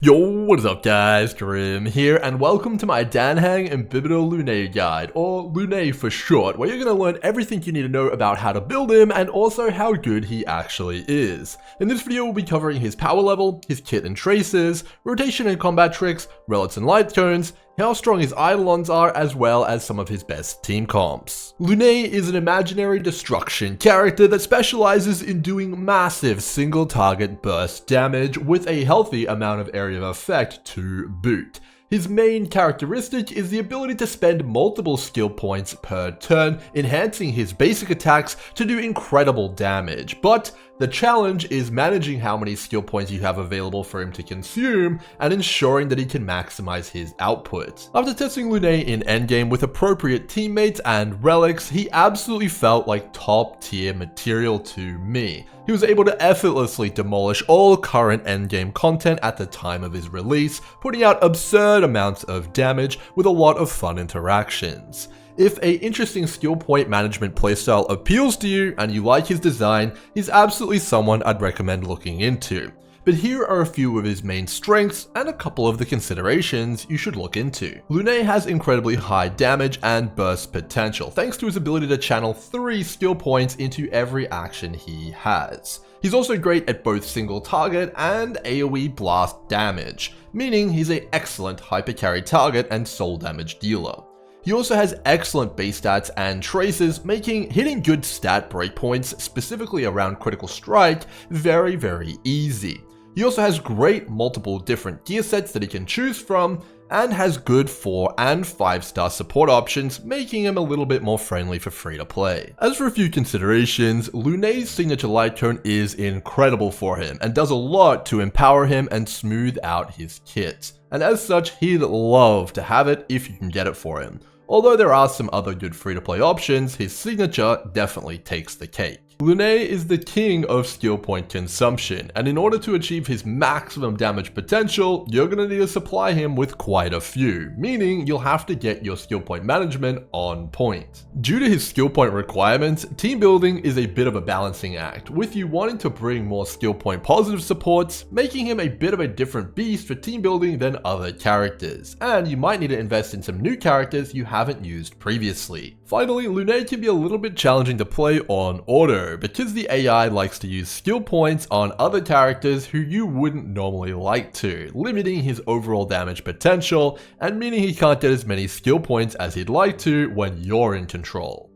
Yo, what is up guys, Grim here, and welcome to my Dan Heng Imbibitor Lunae guide, or Lunae for short, where you're going to learn everything you need to know about how to build him, and also how good he actually is. In this video, we'll be covering his power level, his kit and traces, rotation and combat tricks, relics and light cones, how strong his Eidolons are, as well as some of his best team comps. Lunae is an imaginary destruction character that specializes in doing massive single target burst damage with a healthy amount of area of effect to boot. His main characteristic is the ability to spend multiple skill points per turn, enhancing his basic attacks to do incredible damage, but the challenge is managing how many skill points you have available for him to consume and ensuring that he can maximize his output. After testing Lunae in endgame with appropriate teammates and relics, he absolutely felt like top tier material to me. He was able to effortlessly demolish all current endgame content at the time of his release, putting out absurd amounts of damage with a lot of fun interactions. If a interesting skill point management playstyle appeals to you and you like his design, he's absolutely someone I'd recommend looking into. But here are a few of his main strengths and a couple of the considerations you should look into. Lunae has incredibly high damage and burst potential thanks to his ability to channel 3 skill points into every action he has. He's also great at both single target and AoE blast damage, meaning he's an excellent hyper carry target and soul damage dealer. He also has excellent base stats and traces, making hitting good stat breakpoints, specifically around critical strike, very easy. He also has great multiple different gear sets that he can choose from, and has good 4 and 5-star support options, making him a little bit more friendly for free to play. As for a few considerations, Lunae's signature light cone is incredible for him, and does a lot to empower him and smooth out his kit. And as such, he'd love to have it if you can get it for him. Although there are some other good free-to-play options, his signature definitely takes the cake. Lunae is the king of skill point consumption, and in order to achieve his maximum damage potential, you're going to need to supply him with quite a few, meaning you'll have to get your skill point management on point. Due to his skill point requirements, team building is a bit of a balancing act, with you wanting to bring more skill point positive supports, making him a bit of a different beast for team building than other characters, and you might need to invest in some new characters you haven't used previously. Finally, Lunae can be a little bit challenging to play on auto, because the AI likes to use skill points on other characters who you wouldn't normally like to, limiting his overall damage potential, and meaning he can't get as many skill points as he'd like to when you're in control.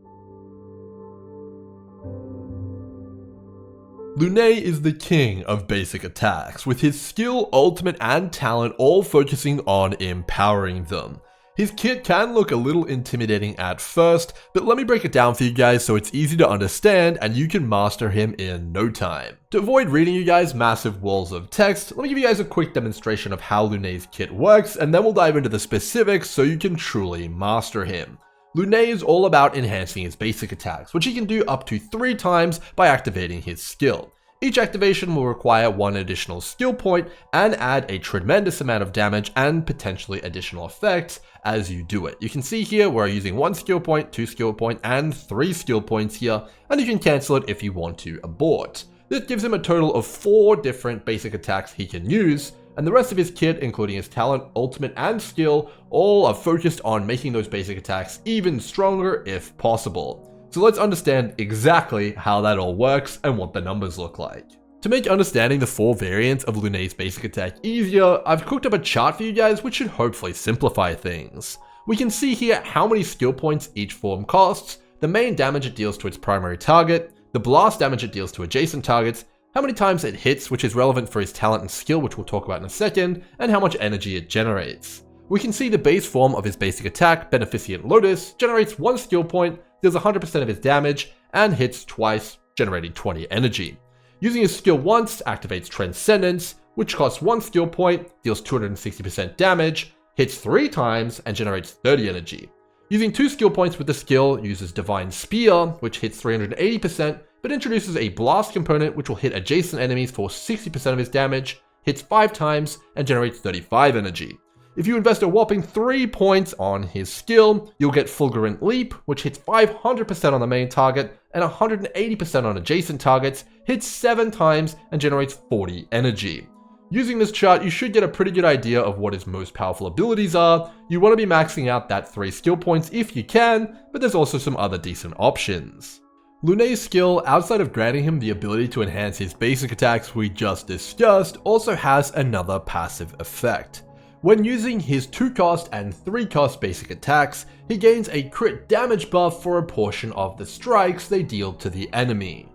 Lunae is the king of basic attacks, with his skill, ultimate, and talent all focusing on empowering them. His kit can look a little intimidating at first, but let me break it down for you guys so it's easy to understand and you can master him in no time. To avoid reading you guys massive walls of text, let me give you guys a quick demonstration of how Lunae's kit works, and then we'll dive into the specifics so you can truly master him. Lunae is all about enhancing his basic attacks, which he can do up to 3 times by activating his skill. Each activation will require 1 additional skill point and add a tremendous amount of damage and potentially additional effects as you do it. You can see here we're using 1 skill point, 2 skill point, and 3 skill points here, and you can cancel it if you want to abort. This gives him a total of 4 different basic attacks he can use, and the rest of his kit, including his talent, ultimate, and skill, all are focused on making those basic attacks even stronger if possible. So let's understand exactly how that all works and what the numbers look like. To make understanding the 4 variants of Lunae's basic attack easier, I've cooked up a chart for you guys which should hopefully simplify things. We can see here how many skill points each form costs, the main damage it deals to its primary target, the blast damage it deals to adjacent targets, how many times it hits, which is relevant for his talent and skill, which we'll talk about in a second, and how much energy it generates. We can see the base form of his basic attack, Beneficent Lotus, generates 1 skill point, deals 100% of his damage, and hits twice, generating 20 energy. Using his skill once activates Transcendence, which costs 1 skill point, deals 260% damage, hits 3 times, and generates 30 energy. Using 2 skill points with the skill, uses Divine Spear, which hits 380%, but introduces a blast component which will hit adjacent enemies for 60% of his damage, hits 5 times, and generates 35 energy. If you invest a whopping 3 points on his skill, you'll get Fulgurant Leap, which hits 500% on the main target and 180% on adjacent targets, hits 7 times, and generates 40 energy. Using this chart, you should get a pretty good idea of what his most powerful abilities are. You want to be maxing out that 3 skill points if you can, but there's also some other decent options. Lunae's skill, outside of granting him the ability to enhance his basic attacks we just discussed, also has another passive effect. When using his 2-cost and 3-cost basic attacks, he gains a crit damage buff for a portion of the strikes they deal to the enemy.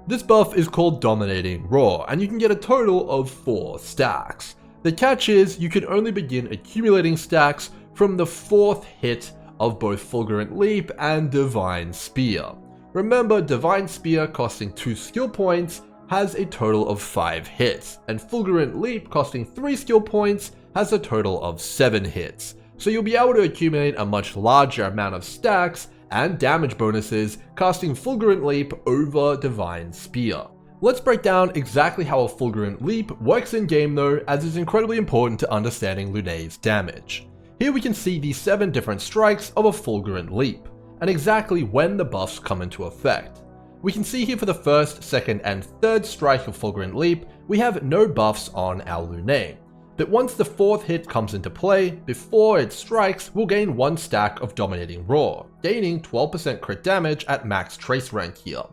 This buff is called Dominating Roar, and you can get a total of 4 stacks. The catch is, you can only begin accumulating stacks from the 4th hit of both Fulgurant Leap and Divine Spear. Remember, Divine Spear costing 2 skill points has a total of 5 hits, and Fulgurant Leap costing 3 skill points has a total of 7 hits. So you'll be able to accumulate a much larger amount of stacks and damage bonuses casting Fulgurant Leap over Divine Spear. Let's break down exactly how a Fulgurant Leap works in game though, as it's incredibly important to understanding Lunae's damage. Here we can see the 7 different strikes of a Fulgurant Leap, and exactly when the buffs come into effect. We can see here for the 1st, 2nd, and 3rd strike of Fulgurant Leap, we have no buffs on our Lunae. But once the 4th hit comes into play, before it strikes, we'll gain 1 stack of Dominating Roar, gaining 12% crit damage at max trace rank here.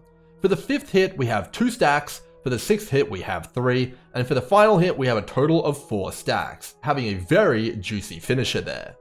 For the 5th hit, we have 2 stacks, for the 6th hit, we have 3, and for the final hit, we have a total of 4 stacks, having a very juicy finisher there.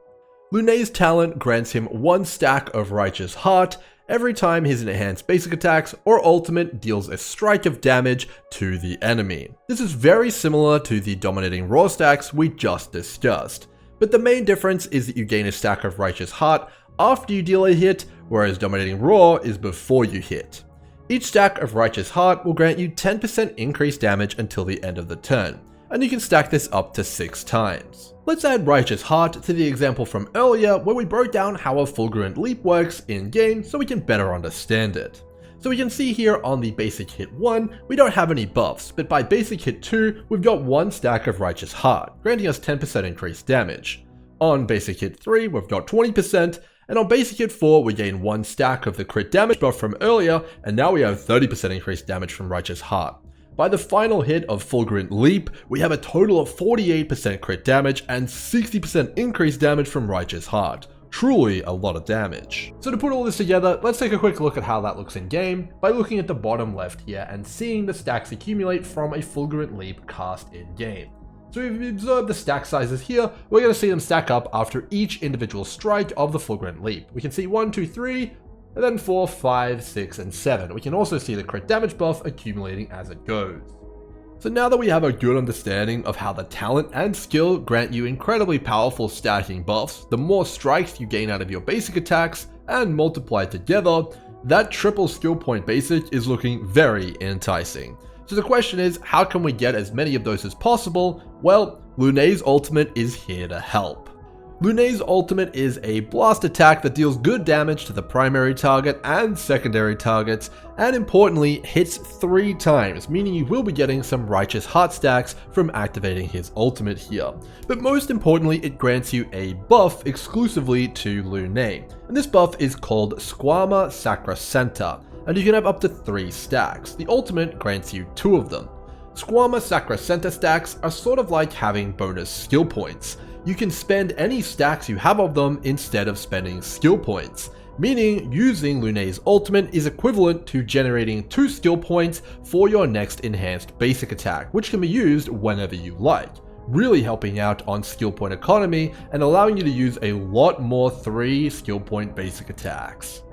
Lunae's talent grants him 1 stack of Righteous Heart every time his enhanced basic attacks or ultimate deals a strike of damage to the enemy. This is very similar to the Dominating Roar stacks we just discussed, but the main difference is that you gain a stack of Righteous Heart after you deal a hit, whereas Dominating Roar is before you hit. Each stack of Righteous Heart will grant you 10% increased damage until the end of the turn, and you can stack this up to 6 times. Let's add Righteous Heart to the example from earlier where we broke down how a Fulgurant Leap works in-game so we can better understand it. So we can see here on the basic hit 1, we don't have any buffs, but by basic hit 2, we've got 1 stack of Righteous Heart, granting us 10% increased damage. On basic hit 3, we've got 20%, and on basic hit 4, we gain 1 stack of the crit damage buff from earlier, and now we have 30% increased damage from Righteous Heart. By the final hit of Fulgurant Leap, we have a total of 48% crit damage and 60% increased damage from Righteous Heart. Truly a lot of damage. So to put all this together, let's take a quick look at how that looks in game by looking at the bottom left here and seeing the stacks accumulate from a Fulgurant Leap cast in game. So if we observe the stack sizes here, we're going to see them stack up after each individual strike of the Fulgurant Leap. We can see 1, 2, 3, and then 4, 5, 6, and 7. We can also see the crit damage buff accumulating as it goes. So now that we have a good understanding of how the talent and skill grant you incredibly powerful stacking buffs, the more strikes you gain out of your basic attacks and multiplied together, that triple skill point basic is looking very enticing. So the question is, how can we get as many of those as possible? Well, Lunae's ultimate is here to help. Lunae's ultimate is a blast attack that deals good damage to the primary target and secondary targets, and importantly hits 3 times, meaning you will be getting some Righteous Heart stacks from activating his ultimate here. But most importantly, it grants you a buff exclusively to Lunae, and this buff is called Squama Sacrosanta, and you can have up to 3 stacks. The ultimate grants you 2 of them. Squama Sacrosanta stacks are sort of like having bonus skill points. You can spend any stacks you have of them instead of spending skill points, meaning using Lunae's ultimate is equivalent to generating 2 skill points for your next enhanced basic attack, which can be used whenever you like, really helping out on skill point economy and allowing you to use a lot more 3 skill point basic attacks.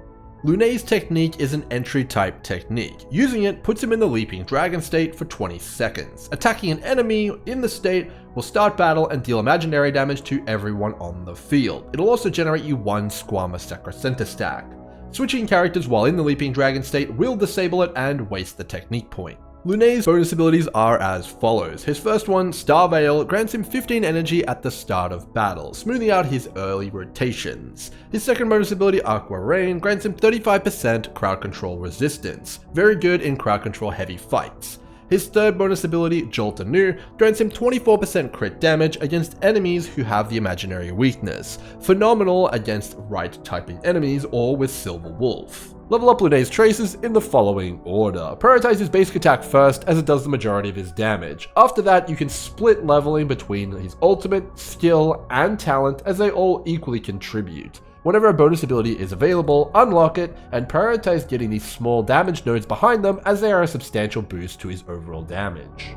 Lunae's technique is an entry type technique. Using it puts him in the Leaping Dragon state for 20 seconds. Attacking an enemy in the state will start battle and deal imaginary damage to everyone on the field. It'll also generate you 1 Squama Sacrosanta stack. Switching characters while in the Leaping Dragon state will disable it and waste the technique point. Lunae's bonus abilities are as follows. His first one, Star Rail, grants him 15 energy at the start of battle, smoothing out his early rotations. His second bonus ability, Aqua Rain, grants him 35% crowd control resistance, very good in crowd control heavy fights. His third bonus ability, Jolt Anew, grants him 24% crit damage against enemies who have the imaginary weakness, phenomenal against right typing enemies or with Silver Wolf. Level up Lunae's traces in the following order. Prioritize his basic attack first, as it does the majority of his damage. After that, you can split leveling between his ultimate, skill, and talent, as they all equally contribute. Whenever a bonus ability is available, unlock it, and prioritize getting these small damage nodes behind them, as they are a substantial boost to his overall damage.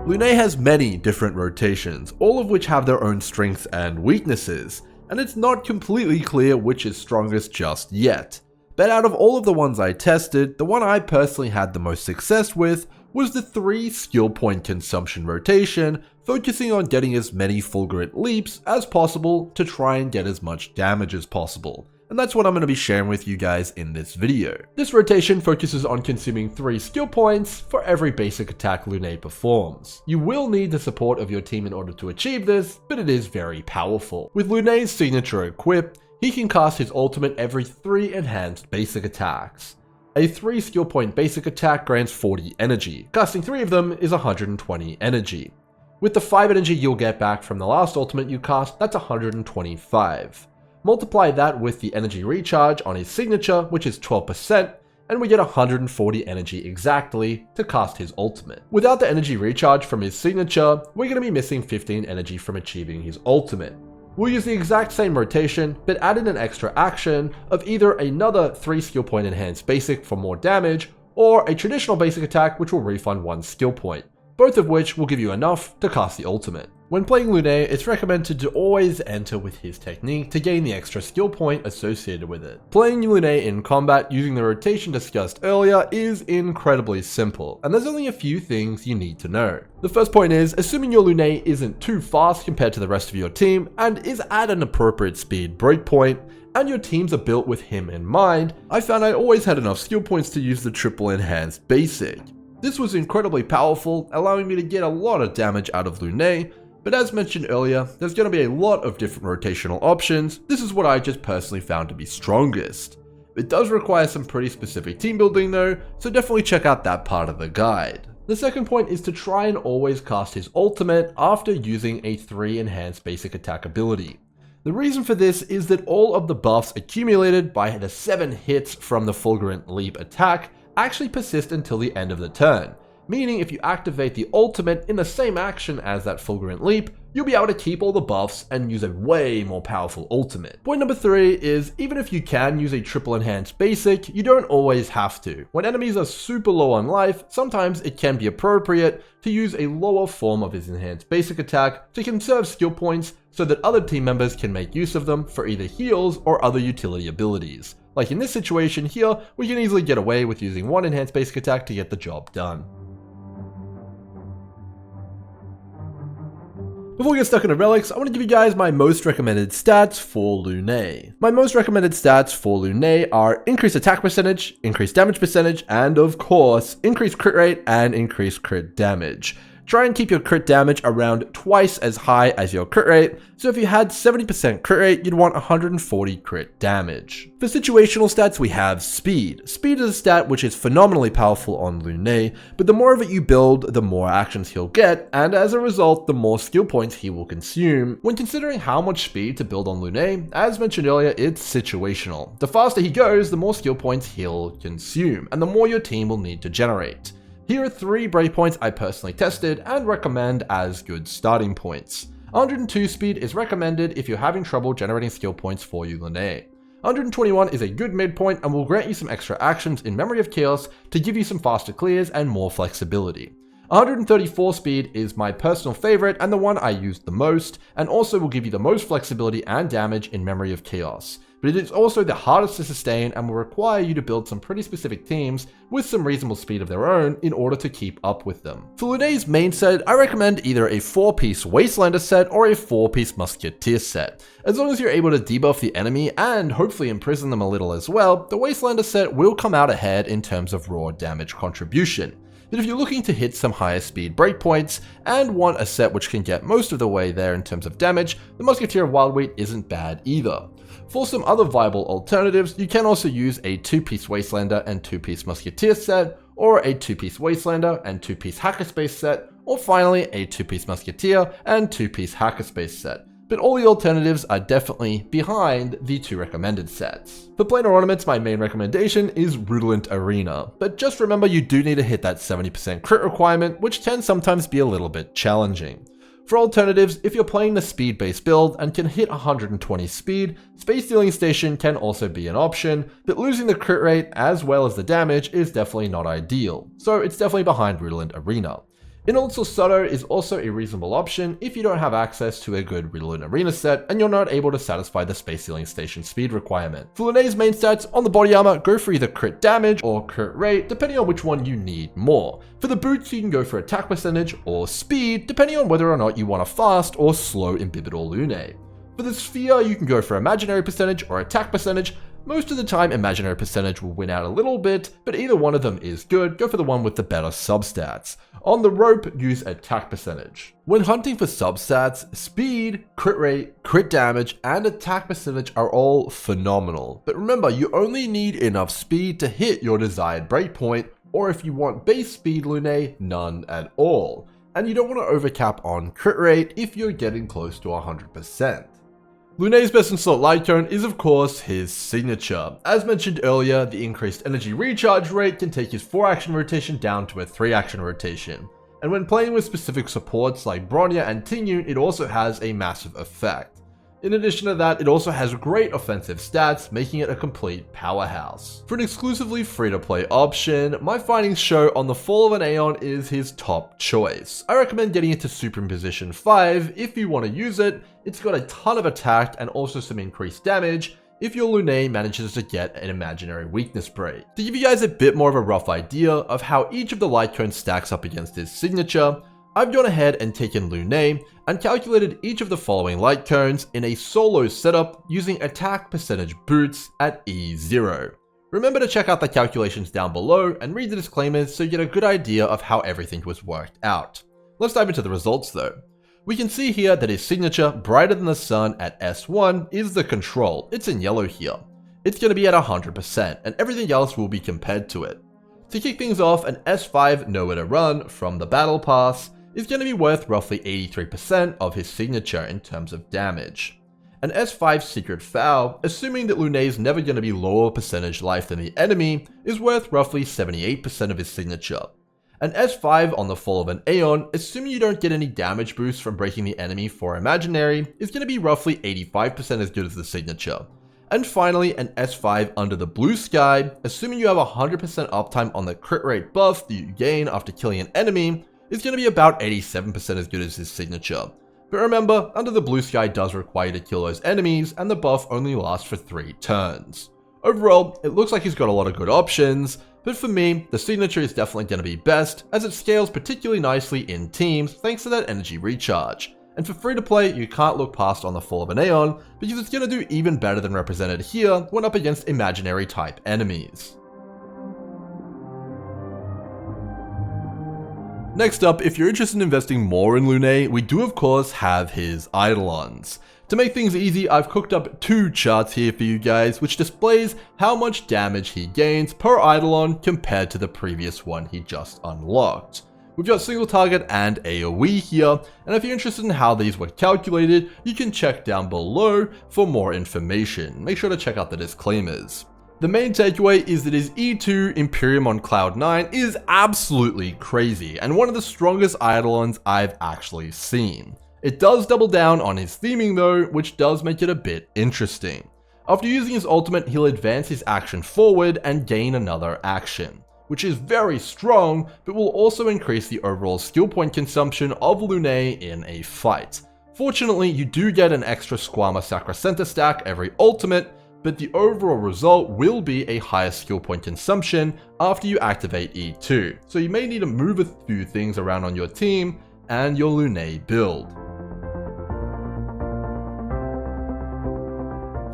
Lunae has many different rotations, all of which have their own strengths and weaknesses, and it's not completely clear which is strongest just yet. But out of all of the ones I tested, the one I personally had the most success with was the 3 skill point consumption rotation, focusing on getting as many fulgurant leaps as possible to try and get as much damage as possible. And that's what I'm going to be sharing with you guys in this video. This rotation focuses on consuming 3 skill points for every basic attack Lunae performs. You will need the support of your team in order to achieve this, but it is very powerful. With Lunae's signature equipped, he can cast his ultimate every 3 enhanced basic attacks. A 3 skill point basic attack grants 40 energy. Casting 3 of them is 120 energy. With the 5 energy you'll get back from the last ultimate you cast, that's 125. Multiply that with the energy recharge on his signature, which is 12%, and we get 140 energy exactly to cast his ultimate. Without the energy recharge from his signature, we're going to be missing 15 energy from achieving his ultimate. We'll use the exact same rotation, but add in an extra action of either another 3 skill point enhanced basic for more damage, or a traditional basic attack which will refund 1 skill point, both of which will give you enough to cast the ultimate. When playing Lunae, it's recommended to always enter with his technique to gain the extra skill point associated with it. Playing Lunae in combat using the rotation discussed earlier is incredibly simple, and there's only a few things you need to know. The first point is, assuming your Lunae isn't too fast compared to the rest of your team, and is at an appropriate speed breakpoint, and your teams are built with him in mind, I found I always had enough skill points to use the triple enhanced basic. This was incredibly powerful, allowing me to get a lot of damage out of Lunae, but as mentioned earlier, there's going to be a lot of different rotational options. This is what I just personally found to be strongest. It does require some pretty specific team building though, so definitely check out that part of the guide. The second point is to try and always cast his ultimate after using a 3 enhanced basic attack ability. The reason for this is that all of the buffs accumulated by the 7 hits from the fulgurant leap attack actually persist until the end of the turn. Meaning if you activate the ultimate in the same action as that fulgurant leap, you'll be able to keep all the buffs and use a way more powerful ultimate. Point number 3 is, even if you can use a triple enhanced basic, you don't always have to. When enemies are super low on life, sometimes it can be appropriate to use a lower form of his enhanced basic attack to conserve skill points so that other team members can make use of them for either heals or other utility abilities. Like in this situation here, we can easily get away with using 1 enhanced basic attack to get the job done. Before we get stuck into relics, I want to give you guys my most recommended stats for Lunae. My most recommended stats for Lunae are increased attack percentage, increased damage percentage, and of course, increased crit rate and increased crit damage. Try and keep your crit damage around twice as high as your crit rate, so if you had 70% crit rate, you'd want 140 crit damage. For situational stats, we have speed. Speed is a stat which is phenomenally powerful on Lunae, but the more of it you build, the more actions he'll get, and as a result, the more skill points he will consume. When considering how much speed to build on Lunae, as mentioned earlier, it's situational. The faster he goes, the more skill points he'll consume, and the more your team will need to generate. Here are 3 breakpoints I personally tested and recommend as good starting points. 102 speed is recommended if you're having trouble generating skill points for you Lunae. 121 is a good midpoint and will grant you some extra actions in Memory of Chaos to give you some faster clears and more flexibility. 134 speed is my personal favorite and the one I used the most, and also will give you the most flexibility and damage in Memory of Chaos. But it is also the hardest to sustain and will require you to build some pretty specific teams with some reasonable speed of their own in order to keep up with them. For Lunae's main set, I recommend either a 4-piece Wastelander set or a 4-piece Musketeer set. As long as you're able to debuff the enemy and hopefully imprison them a little as well, the Wastelander set will come out ahead in terms of raw damage contribution. But if you're looking to hit some higher speed breakpoints and want a set which can get most of the way there in terms of damage, the Musketeer of Wildwheat isn't bad either. For some other viable alternatives, you can also use a 2-piece Wastelander and 2-piece Musketeer set, or a 2-piece Wastelander and 2-piece Hackerspace set, or finally a 2-piece Musketeer and 2-piece Hackerspace set. But all the alternatives are definitely behind the 2 recommended sets. For planar ornaments, my main recommendation is Redolent Arena, but just remember you do need to hit that 70% crit requirement, which can sometimes be a little bit challenging. For alternatives, if you're playing the speed-based build and can hit 120 speed, Space Dealing Station can also be an option, but losing the crit rate as well as the damage is definitely not ideal, so it's definitely behind Redolent Arena. Inolitz Soto is also a reasonable option if you don't have access to a good Redolent Arena set and you're not able to satisfy the Space Dealing Station speed requirement. For Lunae's main stats, on the body armor, go for either crit damage or crit rate, depending on which one you need more. For the boots, you can go for attack percentage or speed, depending on whether or not you want a fast or slow Imbibitor Lunae. For the sphere, you can go for imaginary percentage or attack percentage. Most of the time, imaginary percentage will win out a little bit, but either one of them is good. Go for the one with the better substats. On the rope, use attack percentage. When hunting for substats, speed, crit rate, crit damage, and attack percentage are all phenomenal. But remember, you only need enough speed to hit your desired breakpoint, or if you want base speed Lunae, none at all. And you don't want to overcap on crit rate if you're getting close to 100%. Lunae's best in slot light cone is of course his signature. As mentioned earlier, the increased energy recharge rate can take his 4-action rotation down to a 3-action rotation. And when playing with specific supports like Bronya and Tingyun, it also has a massive effect. In addition to that, it also has great offensive stats, making it a complete powerhouse. For an exclusively free-to-play option, my findings show on the Fall of an Aeon is his top choice. I recommend getting it to Superimposition 5 if you want to use it. It's got a ton of attack and also some increased damage if your Lunae manages to get an imaginary weakness break. To give you guys a bit more of a rough idea of how each of the light cones stacks up against his signature, I've gone ahead and taken Lunae and calculated each of the following light cones in a solo setup using attack percentage boots at E0. Remember to check out the calculations down below and read the disclaimers so you get a good idea of how everything was worked out. Let's dive into the results though. We can see here that his signature, Brighter Than the Sun at S1, is the control. It's in yellow here. It's going to be at 100% and everything else will be compared to it. To kick things off, an S5 Nowhere to Run from the Battle Pass is going to be worth roughly 83% of his signature in terms of damage. An S5 Secret Foul, assuming that Lunae is never going to be lower percentage life than the enemy, is worth roughly 78% of his signature. An S5 on the Fall of an Aeon, assuming you don't get any damage boosts from breaking the enemy for imaginary, is going to be roughly 85% as good as the signature. And finally, an S5 Under the Blue Sky, assuming you have 100% uptime on the crit rate buff that you gain after killing an enemy, is going to be about 87% as good as his signature. But remember, Under the Blue Sky does require you to kill those enemies, and the buff only lasts for 3 turns. Overall, it looks like he's got a lot of good options, but for me, the signature is definitely going to be best, as it scales particularly nicely in teams thanks to that energy recharge. And for free to play, you can't look past On the Fall of an Aeon, because it's going to do even better than represented here when up against imaginary type enemies. Next up, if you're interested in investing more in Lunae, we do of course have his Eidolons. To make things easy, I've cooked up 2 charts here for you guys, which displays how much damage he gains per Eidolon compared to the previous one he just unlocked. We've got single target and AoE here, and if you're interested in how these were calculated, you can check down below for more information. Make sure to check out the disclaimers. The main takeaway is that his E2 Imperium on Cloud 9 is absolutely crazy, and one of the strongest Eidolons I've actually seen. It does double down on his theming though, which does make it a bit interesting. After using his ultimate, he'll advance his action forward and gain another action, which is very strong, but will also increase the overall skill point consumption of Lunae in a fight. Fortunately, you do get an extra Squama Sacrocenta stack every ultimate, but the overall result will be a higher skill point consumption after you activate E2, so you may need to move a few things around on your team and your Lunae build.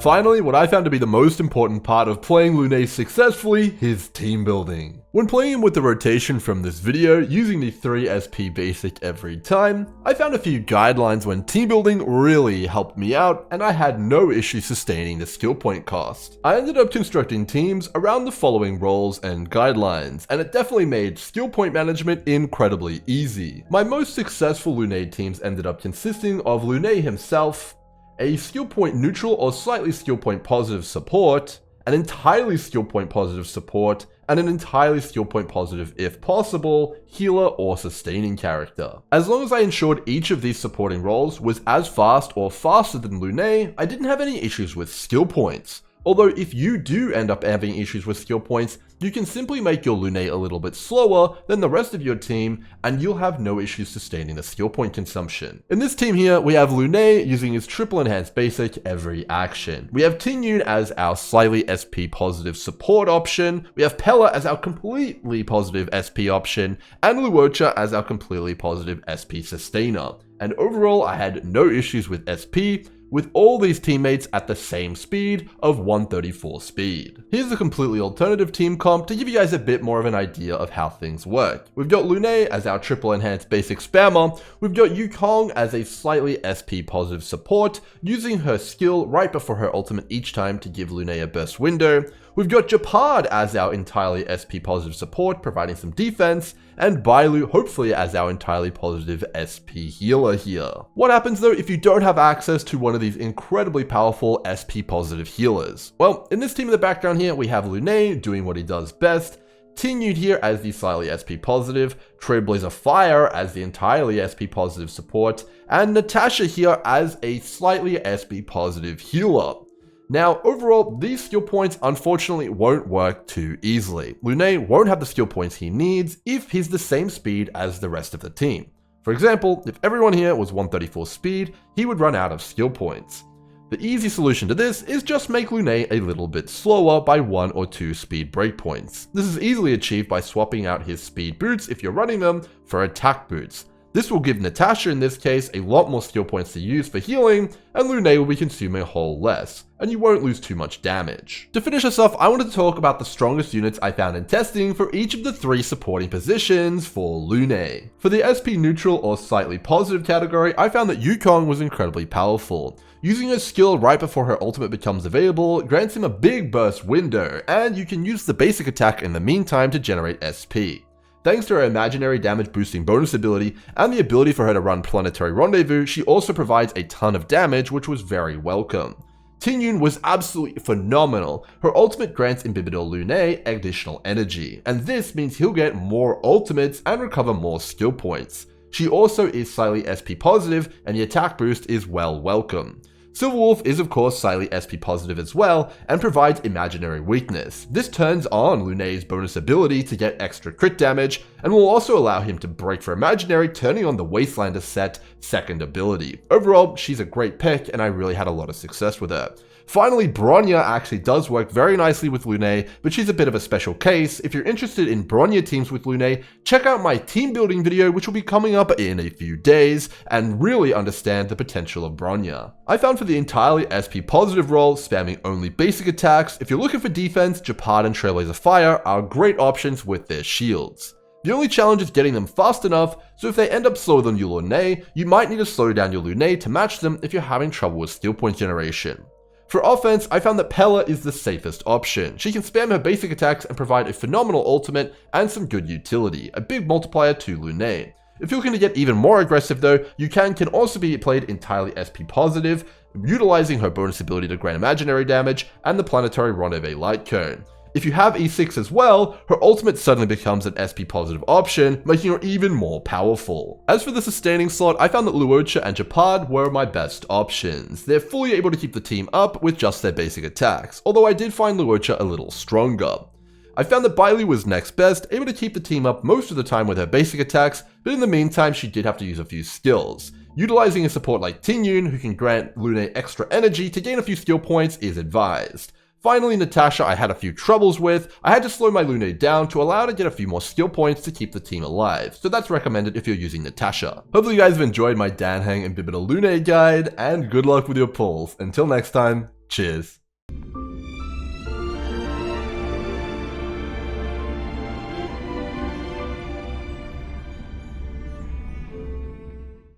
Finally, what I found to be the most important part of playing Lunae successfully, his team building. When playing him with the rotation from this video, using the 3 SP basic every time, I found a few guidelines when team building really helped me out, and I had no issue sustaining the skill point cost. I ended up constructing teams around the following roles and guidelines, and it definitely made skill point management incredibly easy. My most successful Lunae teams ended up consisting of Lunae himself, a skill point neutral or slightly skill point positive support, an entirely skill point positive support, and an entirely skill point positive, if possible, healer or sustaining character. As long as I ensured each of these supporting roles was as fast or faster than Lunae, I didn't have any issues with skill points. Although if you do end up having issues with skill points, you can simply make your Lunae a little bit slower than the rest of your team, and you'll have no issues sustaining the skill point consumption. In this team here, we have Lunae using his triple enhanced basic every action. We have Tinyun as our slightly SP positive support option, we have Pella as our completely positive SP option, and Luocha as our completely positive SP sustainer. And overall, I had no issues with SP, with all these teammates at the same speed of 134 speed. Here's a completely alternative team comp to give you guys a bit more of an idea of how things work. We've got Lunae as our triple enhanced basic spammer, we've got Yukong as a slightly SP positive support, using her skill right before her ultimate each time to give Lunae a burst window. We've got Japad as our entirely SP positive support, providing some defense, and Bailu hopefully as our entirely positive SP healer here. What happens though if you don't have access to one of these incredibly powerful SP positive healers? Well, in this team in the background here, we have Lunae doing what he does best, Tinyun here as the slightly SP positive, Trailblazer Fire as the entirely SP positive support, and Natasha here as a slightly SP positive healer. Now, overall, these skill points unfortunately won't work too easily. Lunae won't have the skill points he needs if he's the same speed as the rest of the team. For example, if everyone here was 134 speed, he would run out of skill points. The easy solution to this is just make Lunae a little bit slower by 1 or 2 speed breakpoints. This is easily achieved by swapping out his speed boots, if you're running them, for attack boots. This will give Natasha in this case a lot more skill points to use for healing, and Lunae will be consuming a whole less, and you won't lose too much damage. To finish us off, I wanted to talk about the strongest units I found in testing for each of the 3 supporting positions for Lunae. For the SP neutral or slightly positive category, I found that Yukong was incredibly powerful. Using her skill right before her ultimate becomes available grants him a big burst window, and you can use the basic attack in the meantime to generate SP. Thanks to her imaginary damage boosting bonus ability and the ability for her to run Planetary Rendezvous, she also provides a ton of damage, which was very welcome. Tinyun was absolutely phenomenal. Her ultimate grants Imbibitor Lunae additional energy, and this means he'll get more ultimates and recover more skill points. She also is slightly SP positive, and the attack boost is well welcome. Silverwolf is of course slightly SP positive as well, and provides imaginary weakness. This turns on Lunae's bonus ability to get extra crit damage, and will also allow him to break for imaginary, turning on the Wastelander set second ability. Overall, she's a great pick, and I really had a lot of success with her. Finally, Bronya actually does work very nicely with Lunae, but she's a bit of a special case. If you're interested in Bronya teams with Lunae, check out my team building video, which will be coming up in a few days, and really understand the potential of Bronya. I found for the entirely SP positive role, spamming only basic attacks, if you're looking for defense, Japad and Trailblazer Fire are great options with their shields. The only challenge is getting them fast enough, so if they end up slower than your Lunae, you might need to slow down your Lunae to match them if you're having trouble with skill point generation. For offense, I found that Pella is the safest option. She can spam her basic attacks and provide a phenomenal ultimate and some good utility, a big multiplier to Lunae. If you're looking to get even more aggressive though, Yukong can also be played entirely SP positive, utilizing her bonus ability to grant imaginary damage and the Planetary Rendezvous light cone. If you have E6 as well, her ultimate suddenly becomes an SP positive option, making her even more powerful. As for the sustaining slot, I found that Luocha and Japad were my best options. They're fully able to keep the team up with just their basic attacks, although I did find Luocha a little stronger. I found that Bailu was next best, able to keep the team up most of the time with her basic attacks, but in the meantime she did have to use a few skills. Utilizing a support like Tinyun, who can grant Lunae extra energy to gain a few skill points, is advised. Finally, Natasha I had a few troubles with. I had to slow my Lunae down to allow her to get a few more skill points to keep the team alive, so that's recommended if you're using Natasha. Hopefully you guys have enjoyed my Dan Heng Imbibitor Lunae guide, and good luck with your pulls. Until next time, Cheers.